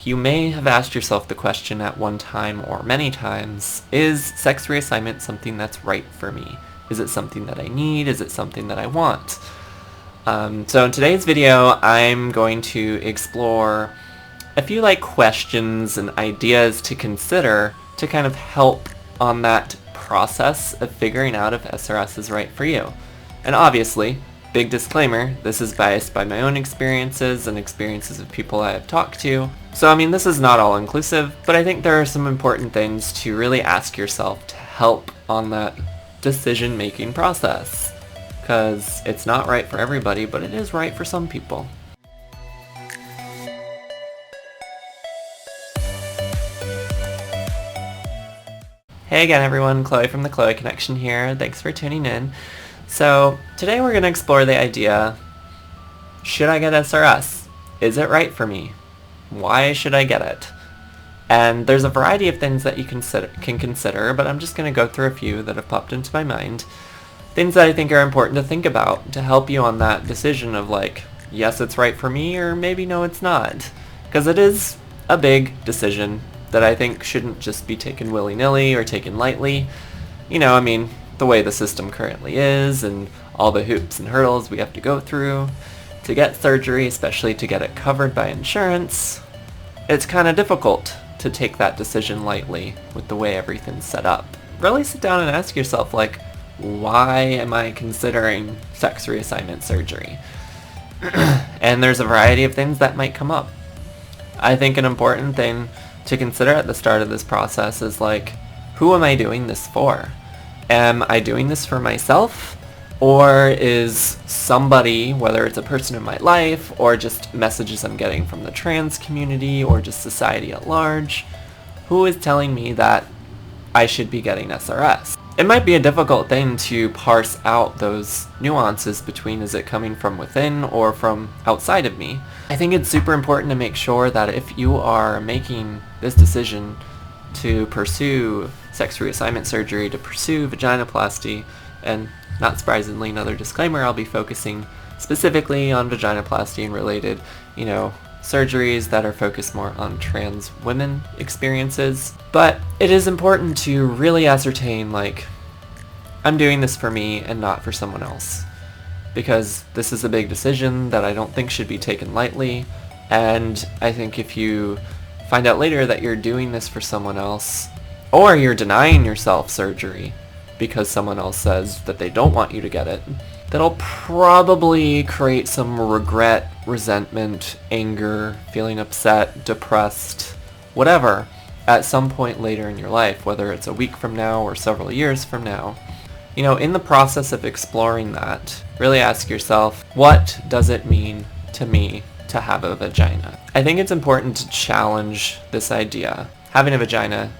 You may have asked yourself the question at one time or many times, is sex reassignment something that's right for me? Is it something that I need? Is it something that I want? So in today's video, I'm going to explore a few questions and ideas to consider to kind of help on that process of figuring out if SRS is right for you. And obviously, big disclaimer, this is biased by my own experiences and experiences of people I have talked to. So I mean, this is not all inclusive, but I think there are some important things to really ask yourself to help on that decision-making process. Because it's not right for everybody, but it is right for some people. Hey again everyone, Chloe from the Chloe Connection here. Thanks for tuning in. So today we're going to explore the idea, should I get SRS? Is it right for me? Why should I get it? And there's a variety of things that you can consider, but I'm just going to go through a few that have popped into my mind. Things that I think are important to think about to help you on that decision of yes, it's right for me, or maybe no, it's not. Because it is a big decision that I think shouldn't just be taken willy-nilly or taken lightly. I mean, the way the system currently is and all the hoops and hurdles we have to go through to get surgery, especially to get it covered by insurance, it's kind of difficult to take that decision lightly with the way everything's set up. Really sit down and ask yourself, why am I considering sex reassignment surgery? And there's a variety of things that might come up. I think an important thing to consider at the start of this process is who am I doing this for? Am I doing this for myself? Or is somebody, whether it's a person in my life or just messages I'm getting from the trans community or just society at large, who is telling me that I should be getting SRS? It might be a difficult thing to parse out those nuances between is it coming from within or from outside of me. I think it's super important to make sure that if you are making this decision to pursue sex reassignment surgery, to pursue vaginoplasty, and not surprisingly, another disclaimer, I'll be focusing specifically on vaginoplasty and related, surgeries that are focused more on trans women experiences. But it is important to really ascertain, I'm doing this for me and not for someone else. Because this is a big decision that I don't think should be taken lightly. And I think if you find out later that you're doing this for someone else, or you're denying yourself surgery because someone else says that they don't want you to get it, that'll probably create some regret, resentment, anger, feeling upset, depressed, whatever, at some point later in your life, whether it's a week from now or several years from now. In the process of exploring that, really ask yourself, what does it mean to me to have a vagina? I think it's important to challenge this idea. Having a vagina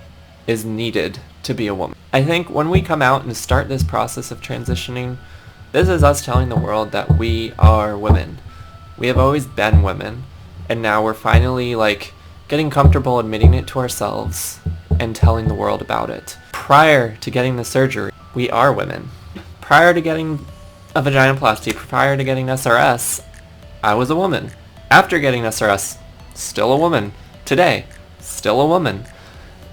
is needed to be a woman. I think when we come out and start this process of transitioning, this is us telling the world that we are women. We have always been women, and now we're finally getting comfortable admitting it to ourselves and telling the world about it. Prior to getting the surgery, we are women. Prior to getting a vaginoplasty, prior to getting SRS, I was a woman. After getting SRS, still a woman. Today, still a woman.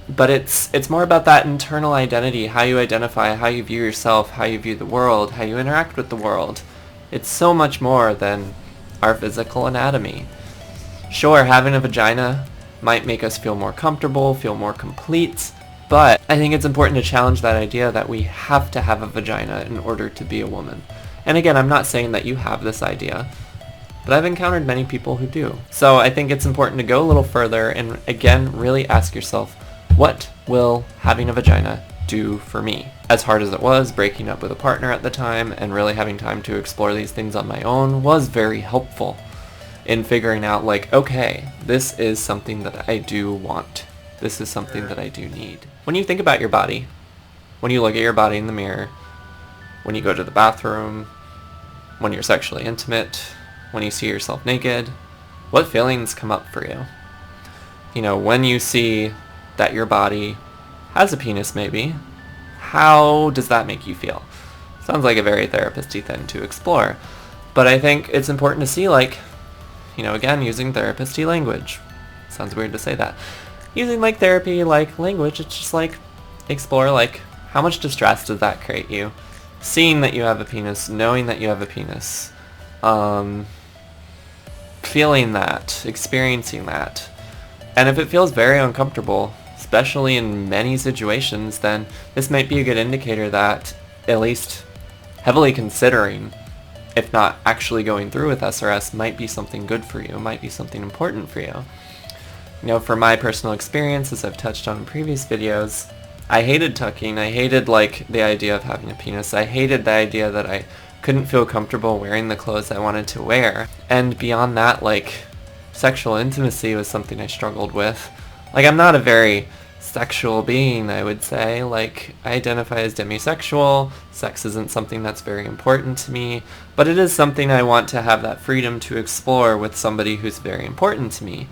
But it's more about that internal identity, how you identify, how you view yourself, how you view the world, how you interact with the world. It's so much more than our physical anatomy. Sure, having a vagina might make us feel more comfortable, feel more complete, but I think it's important to challenge that idea that we have to have a vagina in order to be a woman. And again, I'm not saying that you have this idea, but I've encountered many people who do. So I think it's important to go a little further and again, really ask yourself, what will having a vagina do for me? As hard as it was, breaking up with a partner at the time and really having time to explore these things on my own was very helpful in figuring out okay, this is something that I do want. This is something that I do need. When you think about your body, when you look at your body in the mirror, when you go to the bathroom, when you're sexually intimate, when you see yourself naked, what feelings come up for you? When you see that your body has a penis maybe, how does that make you feel? Sounds like a very therapist-y thing to explore. But I think it's important to see again, using therapist-y language. Sounds weird to say that. Using like therapy, like language, it's just like explore like how much distress does that create you? Seeing that you have a penis, knowing that you have a penis, feeling that, experiencing that. And if it feels very uncomfortable, especially in many situations, then this might be a good indicator that at least heavily considering, if not actually going through with SRS, might be something good for you, might be something important for you. You know, for my personal experience, as I've touched on in previous videos, I hated tucking. I hated like the idea of having a penis. I hated the idea that I couldn't feel comfortable wearing the clothes I wanted to wear. And beyond that, like, sexual intimacy was something I struggled with. Like, I'm not a very sexual being, I would say. Like, I identify as demisexual. Sex isn't something that's very important to me, but it is something I want to have that freedom to explore with somebody who's very important to me.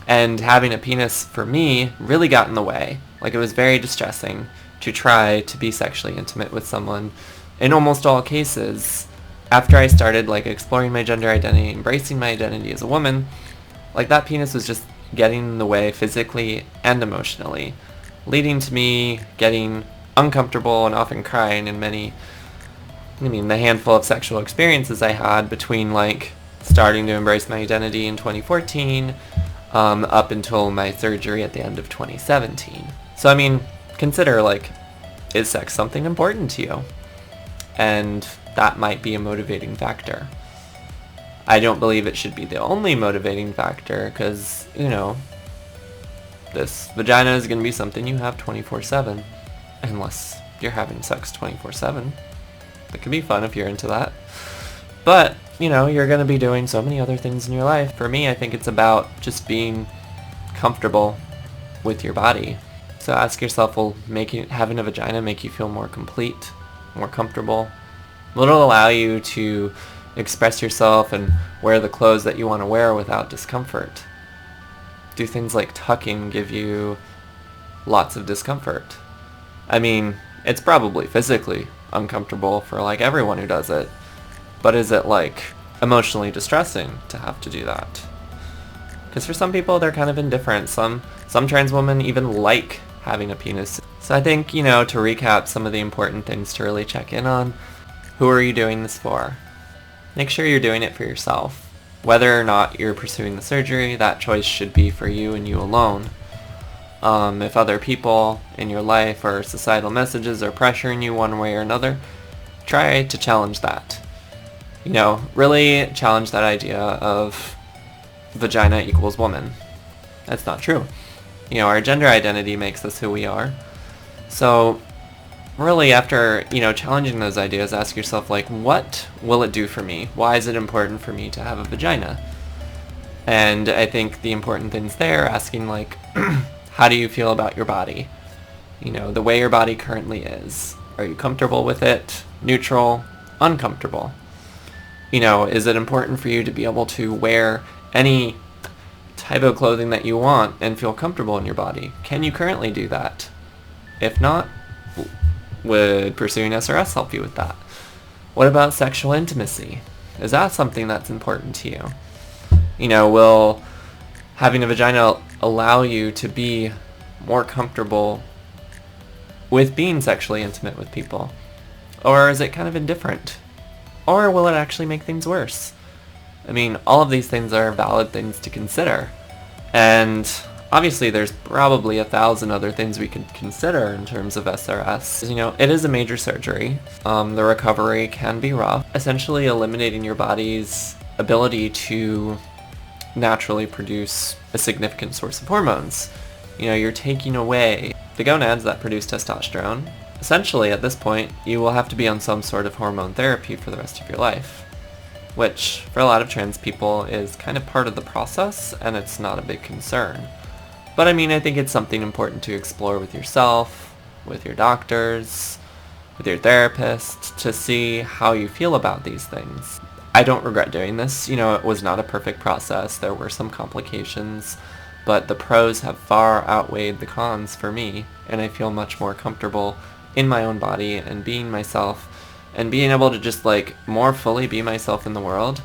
And having a penis, for me, really got in the way. Like, it was very distressing to try to be sexually intimate with someone in almost all cases. After I started, like, exploring my gender identity, embracing my identity as a woman, like, that penis was just getting in the way physically and emotionally, leading to me getting uncomfortable and often crying in the handful of sexual experiences I had between, like, starting to embrace my identity in 2014, up until my surgery at the end of 2017. So, I mean, consider, like, is sex something important to you? And that might be a motivating factor. I don't believe it should be the only motivating factor, because, you know, this vagina is going to be something you have 24/7, unless you're having sex 24/7. That could be fun if you're into that. But, you know, you're going to be doing so many other things in your life. For me, I think it's about just being comfortable with your body. So ask yourself, will having a vagina make you feel more complete, more comfortable? Will it allow you to express yourself and wear the clothes that you want to wear without discomfort? Do things like tucking give you lots of discomfort? I mean, it's probably physically uncomfortable for like everyone who does it, but is it like emotionally distressing to have to do that? Because for some people they're kind of indifferent. Some trans women even like having a penis. So I think, you know, to recap some of the important things to really check in on: who are you doing this for? Make sure you're doing it for yourself. Whether or not you're pursuing the surgery, that choice should be for you and you alone. If other people in your life or societal messages are pressuring you one way or another, try to challenge that. You know, really challenge that idea of vagina equals woman. That's not true. You know, our gender identity makes us who we are. So really, after, you know, challenging those ideas, ask yourself, like, what will it do for me? Why is it important for me to have a vagina? And I think the important things there, asking, like, how do you feel about your body? You know, the way your body currently is. Are you comfortable with it? Neutral? Uncomfortable? You know, is it important for you to be able to wear any type of clothing that you want and feel comfortable in your body? Can you currently do that? If not, would pursuing SRS help you with that? What about sexual intimacy? Is that something that's important to you? You know, will having a vagina allow you to be more comfortable with being sexually intimate with people? Or is it kind of indifferent? Or will it actually make things worse? I mean, all of these things are valid things to consider. And obviously there's probably 1,000 other things we could consider in terms of SRS. You know, it is a major surgery. The recovery can be rough. Essentially eliminating your body's ability to naturally produce a significant source of hormones. You know, you're taking away the gonads that produce testosterone. Essentially, at this point, you will have to be on some sort of hormone therapy for the rest of your life, which for a lot of trans people is kind of part of the process, and it's not a big concern. But I mean, I think it's something important to explore with yourself, with your doctors, with your therapist, to see how you feel about these things. I don't regret doing this. You know, it was not a perfect process. There were some complications, but the pros have far outweighed the cons for me, and I feel much more comfortable in my own body and being myself and being able to just like more fully be myself in the world.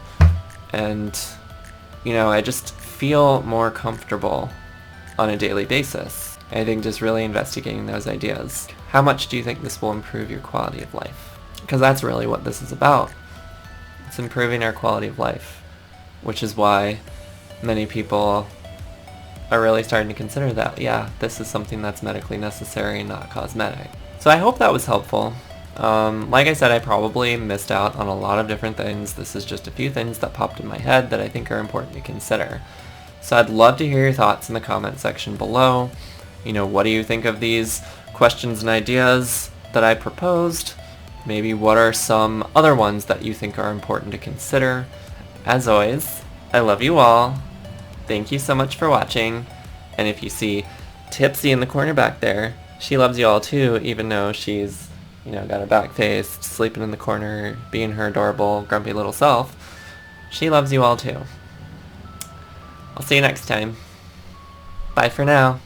And, you know, I just feel more comfortable on a daily basis? I think just really investigating those ideas. How much do you think this will improve your quality of life? Because that's really what this is about. It's improving our quality of life, which is why many people are really starting to consider that, yeah, this is something that's medically necessary, not cosmetic. So I hope that was helpful. Like I said, I probably missed out on a lot of different things. This is just a few things that popped in my head that I think are important to consider. So I'd love to hear your thoughts in the comment section below. You know, what do you think of these questions and ideas that I proposed? Maybe what are some other ones that you think are important to consider? As always, I love you all. Thank you so much for watching. And if you see Tipsy in the corner back there, she loves you all too, even though she's, you know, got a back face, sleeping in the corner, being her adorable, grumpy little self. She loves you all too. I'll see you next time. Bye for now.